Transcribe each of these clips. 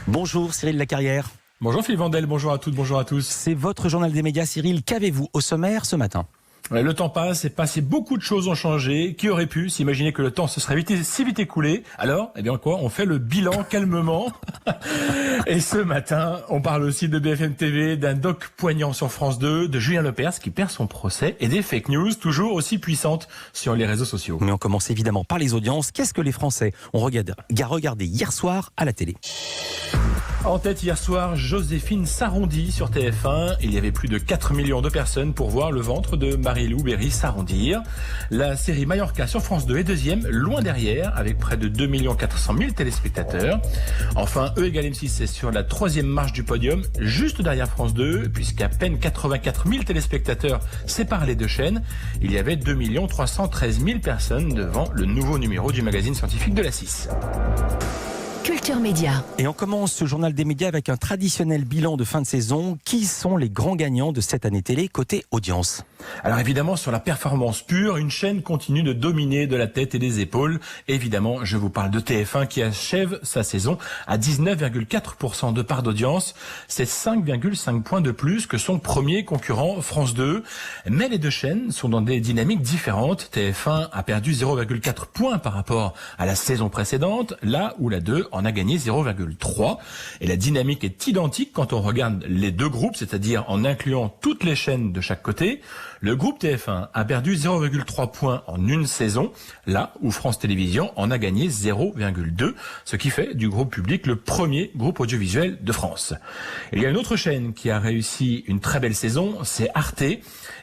Bonjour Cyril Lacarrière. Bonjour Philippe Vandel, bonjour à toutes, bonjour à tous. C'est votre journal des médias, Cyril. Qu'avez-vous au sommaire ce matin ? Le temps passe et passé, beaucoup de choses ont changé. Qui aurait pu s'imaginer que le temps se serait si vite écoulé ? Alors, on fait le bilan calmement. Et ce matin, on parle aussi de BFM TV, d'un doc poignant sur France 2, de Julien Lepers qui perd son procès et des fake news toujours aussi puissantes sur les réseaux sociaux. Mais on commence évidemment par les audiences. Qu'est-ce que les Français ont regardé hier soir à la télé ? En tête hier soir, Joséphine s'arrondit sur TF1. Il y avait plus de 4 millions de personnes pour voir le ventre de Marie-Lou Berry s'arrondir. La série Mallorca sur France 2 est deuxième, loin derrière, avec près de 2 400 000 téléspectateurs. Enfin, E égale M6 est sur la troisième marche du podium, juste derrière France 2, puisqu'à peine 84 000 téléspectateurs séparent les deux chaînes. Il y avait 2 313 000 personnes devant le nouveau numéro du magazine scientifique de la 6. Culture Média. Et on commence ce journal des médias avec un traditionnel bilan de fin de saison. Qui sont les grands gagnants de cette année télé côté audience ? Alors évidemment, sur la performance pure, une chaîne continue de dominer de la tête et des épaules. Évidemment, je vous parle de TF1 qui achève sa saison à 19,4% de part d'audience. C'est 5,5 points de plus que son premier concurrent France 2. Mais les deux chaînes sont dans des dynamiques différentes. TF1 a perdu 0,4 points par rapport à la saison précédente, là où la 2 en a gagné 0,3. Et la dynamique est identique quand on regarde les deux groupes, c'est-à-dire en incluant toutes les chaînes de chaque côté. Le groupe TF1 a perdu 0,3 points en une saison, là où France Télévisions en a gagné 0,2, ce qui fait du groupe public le premier groupe audiovisuel de France. Il y a une autre chaîne qui a réussi une très belle saison, c'est Arte.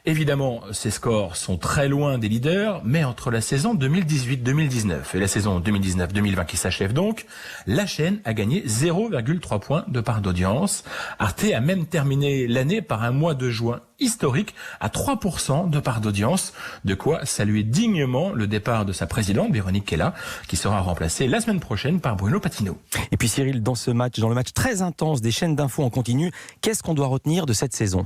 Évidemment, ses scores sont très loin des leaders, mais entre la saison 2018-2019 et la saison 2019-2020 qui s'achève donc, la chaîne a gagné 0,3 points de part d'audience. Arte a même terminé l'année par un mois de juin historique à 3% de part d'audience, de quoi saluer dignement le départ de sa présidente, Véronique Kella, qui sera remplacée la semaine prochaine par Bruno Patino. Et puis Cyril, dans le match très intense des chaînes d'infos en continu, qu'est-ce qu'on doit retenir de cette saison ?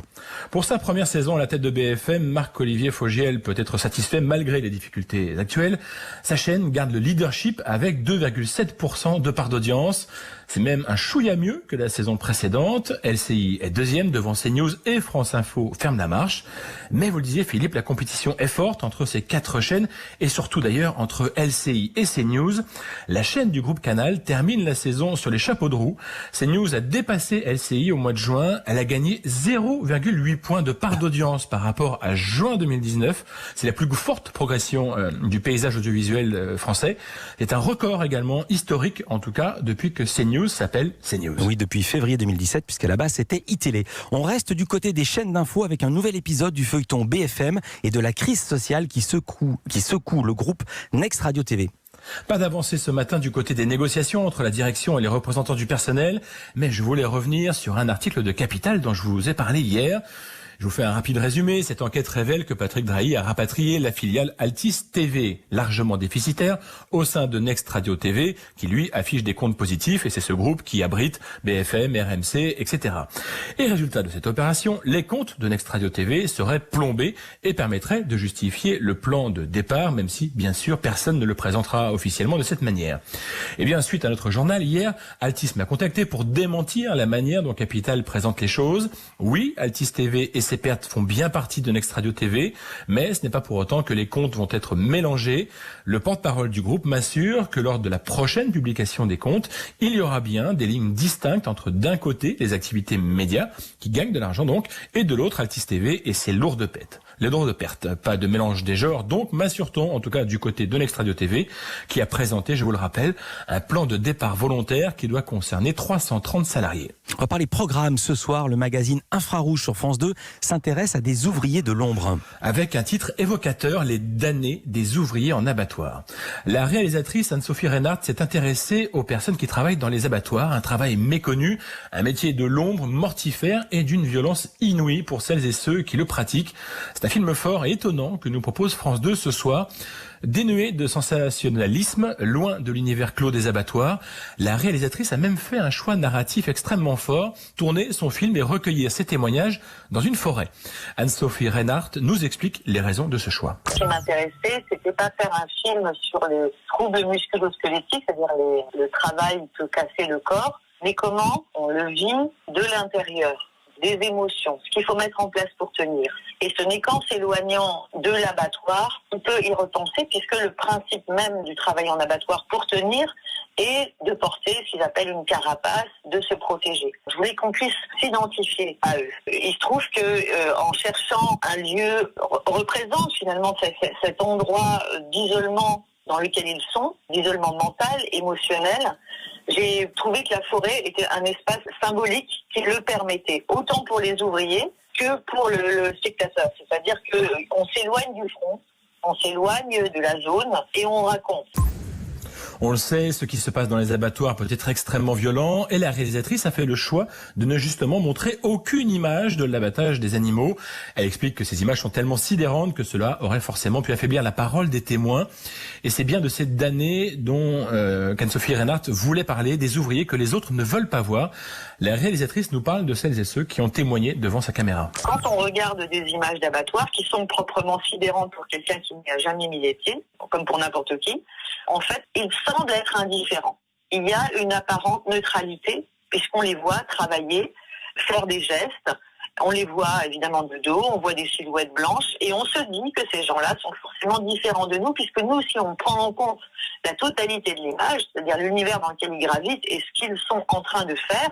Pour sa première saison à la tête de BFM, Marc-Olivier Fogiel peut être satisfait malgré les difficultés actuelles. Sa chaîne garde le leadership avec 2,7% de part d'audience. C'est même un chouïa mieux que la saison précédente. LCI est deuxième devant CNews et France Info ferme la marche. Mais vous le disiez Philippe, la compétition est forte entre ces quatre chaînes et surtout d'ailleurs entre LCI et CNews. La chaîne du groupe Canal termine la saison sur les chapeaux de roue. CNews a dépassé LCI au mois de juin. Elle a gagné 0,8 points de part d'audience par rapport à juin 2019. C'est la plus forte progression du paysage audiovisuel français. C'est un record également historique, en tout cas, depuis que CNews s'appelle CNews. Oui, depuis février 2017, puisqu'à la base c'était iTélé. On reste du côté des chaînes d'infos avec un nouvel épisode du feuilleton BFM et de la crise sociale qui secoue le groupe Next Radio TV. Pas d'avancée ce matin du côté des négociations entre la direction et les représentants du personnel, mais je voulais revenir sur un article de Capital dont je vous ai parlé hier. Je vous fais un rapide résumé. Cette enquête révèle que Patrick Drahi a rapatrié la filiale Altis TV, largement déficitaire, au sein de Next Radio TV, qui lui affiche des comptes positifs, et c'est ce groupe qui abrite BFM, RMC, etc. Et résultat de cette opération, les comptes de Next Radio TV seraient plombés et permettraient de justifier le plan de départ, même si, bien sûr, personne ne le présentera officiellement de cette manière. Et bien, suite à notre journal, hier, Altis m'a contacté pour démentir la manière dont Capital présente les choses. Oui, Altis TV et ces pertes font bien partie de Next Radio TV, mais ce n'est pas pour autant que les comptes vont être mélangés. Le porte-parole du groupe m'assure que lors de la prochaine publication des comptes, il y aura bien des lignes distinctes entre d'un côté les activités médias, qui gagnent de l'argent donc, et de l'autre Altis TV et ses lourdes pertes. Les lourdes pertes, pas de mélange des genres, donc m'assure-t-on, en tout cas du côté de Next Radio TV, qui a présenté, je vous le rappelle, un plan de départ volontaire qui doit concerner 330 salariés. On va parler programme ce soir. Le magazine Infrarouge sur France 2 s'intéresse à des ouvriers de l'ombre. Avec un titre évocateur, les damnés des ouvriers en abattoir. La réalisatrice Anne-Sophie Reinhardt s'est intéressée aux personnes qui travaillent dans les abattoirs, un travail méconnu, un métier de l'ombre mortifère et d'une violence inouïe pour celles et ceux qui le pratiquent. C'est un film fort et étonnant que nous propose France 2 ce soir. Dénué de sensationnalisme, loin de l'univers clos des abattoirs, la réalisatrice a même fait un choix narratif extrêmement fort, tourner son film et recueillir ses témoignages dans une forêt. Anne-Sophie Reinhardt nous explique les raisons de ce choix. Ce qui m'intéressait, c'était pas faire un film sur les troubles musculo-squelettiques, c'est-à-dire le travail peut casser le corps, Mais comment on le vit de l'intérieur, des émotions, ce qu'il faut mettre en place pour tenir. Et ce n'est qu'en s'éloignant de l'abattoir qu'on peut y repenser, puisque le principe même du travail en abattoir pour tenir est de porter ce qu'ils appellent une carapace, de se protéger. Je voulais qu'on puisse s'identifier à eux. Il se trouve que en cherchant un lieu représente finalement cet endroit d'isolement dans lequel ils sont, d'isolement mental, émotionnel, j'ai trouvé que la forêt était un espace symbolique qui le permettait, autant pour les ouvriers que pour le spectateur. C'est-à-dire qu'on s'éloigne du front, on s'éloigne de la zone et on raconte. On le sait, ce qui se passe dans les abattoirs peut être extrêmement violent et la réalisatrice a fait le choix de ne justement montrer aucune image de l'abattage des animaux. Elle explique que ces images sont tellement sidérantes que cela aurait forcément pu affaiblir la parole des témoins. Et c'est bien de ces damnés dont Anne-Sophie Reinhardt voulait parler, des ouvriers que les autres ne veulent pas voir. La réalisatrice nous parle de celles et ceux qui ont témoigné devant sa caméra. Quand on regarde des images d'abattoirs qui sont proprement sidérantes pour quelqu'un qui n'y a jamais mis les pieds, comme pour n'importe qui, en fait, ils semblent être indifférents. Il y a une apparente neutralité, puisqu'on les voit travailler, faire des gestes. On les voit évidemment de dos, on voit des silhouettes blanches, et on se dit que ces gens-là sont forcément différents de nous, puisque nous, si on prend en compte la totalité de l'image, c'est-à-dire l'univers dans lequel ils gravitent et ce qu'ils sont en train de faire,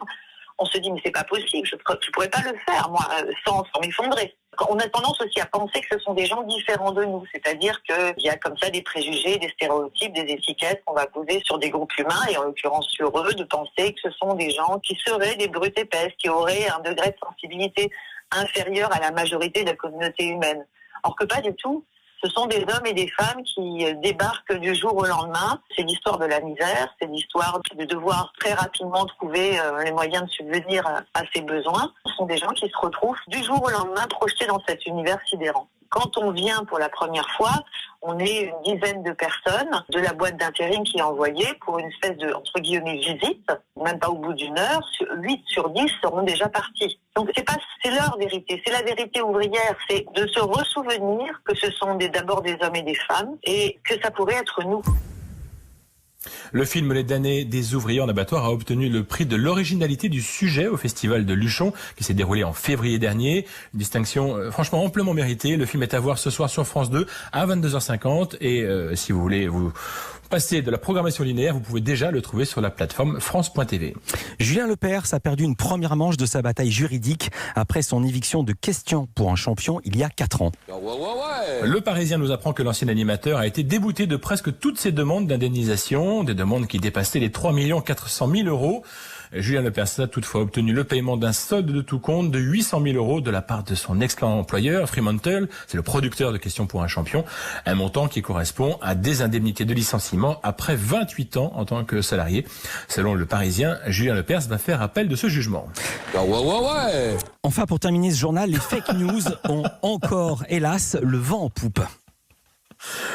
on se dit mais c'est pas possible, je pourrais pas le faire moi sans m'effondrer. On a tendance aussi à penser que ce sont des gens différents de nous, c'est-à-dire qu'il y a comme ça des préjugés, des stéréotypes, des étiquettes qu'on va poser sur des groupes humains et en l'occurrence sur eux, de penser que ce sont des gens qui seraient des brutes épaisses, qui auraient un degré de sensibilité inférieur à la majorité de la communauté humaine. Or que pas du tout. Ce sont des hommes et des femmes qui débarquent du jour au lendemain. C'est l'histoire de la misère, c'est l'histoire de devoir très rapidement trouver les moyens de subvenir à ses besoins. Ce sont des gens qui se retrouvent du jour au lendemain projetés dans cet univers sidérant. Quand on vient pour la première fois, on est une dizaine de personnes de la boîte d'intérim qui est envoyée pour une espèce de, entre guillemets, visite. Même pas au bout d'une heure, 8 sur 10 seront déjà partis. Donc c'est leur vérité, c'est la vérité ouvrière, c'est de se ressouvenir que ce sont d'abord des hommes et des femmes et que ça pourrait être nous. Le film Les damnés des ouvriers en abattoir a obtenu le prix de l'originalité du sujet au festival de Luchon qui s'est déroulé en février dernier. Une distinction franchement amplement méritée. Le film est à voir ce soir sur France 2 à 22h50 et si vous voulez vous passer de la programmation linéaire, vous pouvez déjà le trouver sur la plateforme France.tv. Julien Lepers a perdu une première manche de sa bataille juridique après son éviction de Question pour un champion il y a 4 ans. Le Parisien nous apprend que l'ancien animateur a été débouté de presque toutes ses demandes d'indemnisation, des demandes qui dépassaient les 3 400 000 euros. Julien Lepers a toutefois obtenu le paiement d'un solde de tout compte de 800 000 euros de la part de son ex-employeur, Fremantle, c'est le producteur de Question pour un champion, un montant qui correspond à des indemnités de licenciement après 28 ans en tant que salarié. Selon le Parisien, Julien Lepers va faire appel de ce jugement. Enfin, pour terminer ce journal, les fake news ont encore, hélas, le vent en poupe.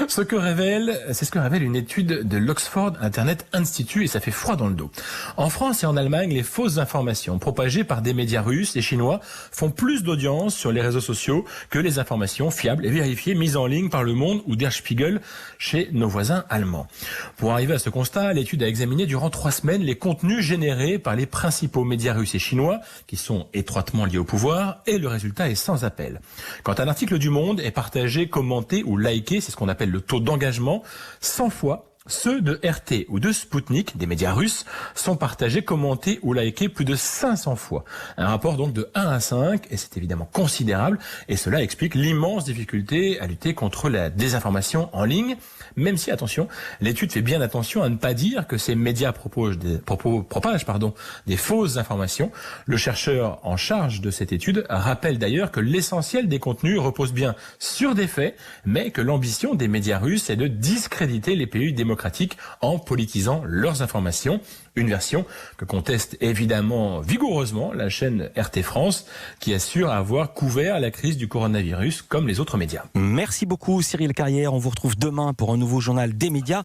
C'est ce que révèle une étude de l'Oxford Internet Institute et ça fait froid dans le dos. En France et en Allemagne, les fausses informations propagées par des médias russes et chinois font plus d'audience sur les réseaux sociaux que les informations fiables et vérifiées mises en ligne par Le Monde ou Der Spiegel chez nos voisins allemands. Pour arriver à ce constat, l'étude a examiné durant 3 semaines les contenus générés par les principaux médias russes et chinois qui sont étroitement liés au pouvoir et le résultat est sans appel. Quand un article du Monde est partagé, commenté ou liké, c'est ce qu'on appelle le taux d'engagement, 100 fois, ceux de RT ou de Sputnik, des médias russes, sont partagés, commentés ou likés plus de 500 fois. Un rapport donc de 1 à 5, et c'est évidemment considérable, et cela explique l'immense difficulté à lutter contre la désinformation en ligne, même si, attention, l'étude fait bien attention à ne pas dire que ces médias propagent des fausses informations. Le chercheur en charge de cette étude rappelle d'ailleurs que l'essentiel des contenus repose bien sur des faits, mais que l'ambition des médias russes est de discréditer les pays démocratiques en politisant leurs informations. Une version que conteste évidemment vigoureusement la chaîne RT France qui assure avoir couvert la crise du coronavirus comme les autres médias. Merci beaucoup Cyril Carrière, on vous retrouve demain pour un nouveau journal des médias.